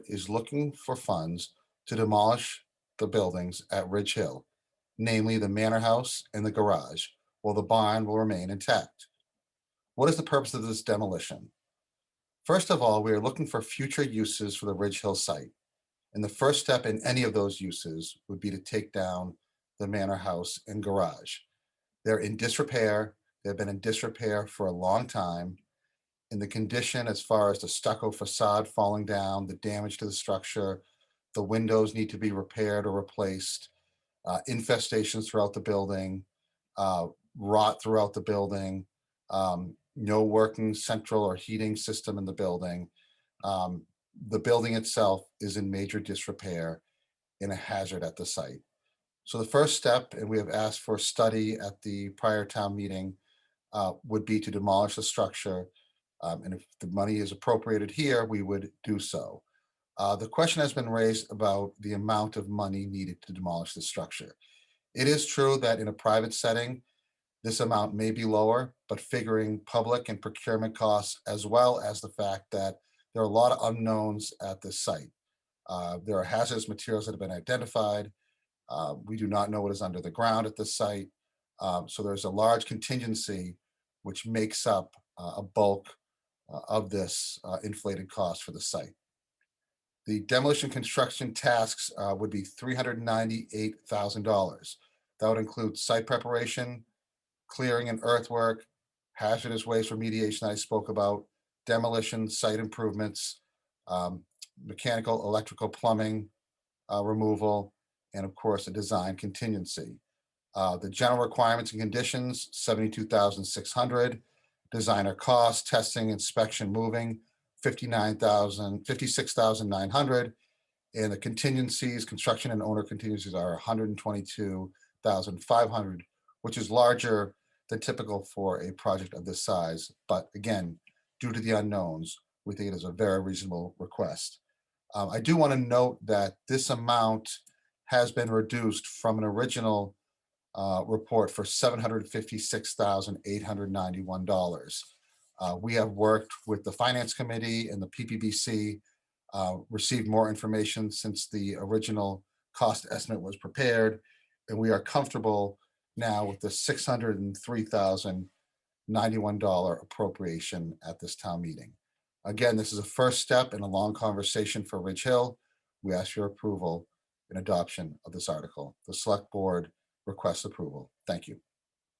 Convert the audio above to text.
is looking for funds to demolish the buildings at Ridge Hill, namely the Manor House and the garage, while the barn will remain intact. What is the purpose of this demolition? First of all, we are looking for future uses for the Ridge Hill site. And the first step in any of those uses would be to take down the Manor House and garage. They're in disrepair. They've been in disrepair for a long time. In the condition as far as the stucco facade falling down, the damage to the structure, the windows need to be repaired or replaced, infestations throughout the building, uh, rot throughout the building, no working central or heating system in the building. Um, the building itself is in major disrepair and a hazard at the site. So the first step, and we have asked for a study at the prior town meeting, would be to demolish the structure. And if the money is appropriated here, we would do so. The question has been raised about the amount of money needed to demolish the structure. It is true that in a private setting, this amount may be lower, but figuring public and procurement costs, as well as the fact that there are a lot of unknowns at this site. There are hazardous materials that have been identified. We do not know what is under the ground at this site. So there's a large contingency which makes up a bulk of this inflated cost for the site. The demolition construction tasks would be $398,000. That would include site preparation, clearing and earthwork, hazardous waste remediation that I spoke about, demolition, site improvements, um, mechanical, electrical, plumbing removal, and of course, a design contingency. The general requirements and conditions, 72,600. Designer cost, testing, inspection, moving, 56,900. And the contingencies, construction and owner contingencies are 122,500, which is larger than typical for a project of this size. But again, due to the unknowns, we think it is a very reasonable request. I do want to note that this amount has been reduced from an original report for $756,891. We have worked with the Finance Committee and the PPBC, received more information since the original cost estimate was prepared, and we are comfortable now with the $603,091 appropriation at this town meeting. Again, this is a first step in a long conversation for Ridge Hill. We ask your approval and adoption of this article. The select board requests approval. Thank you.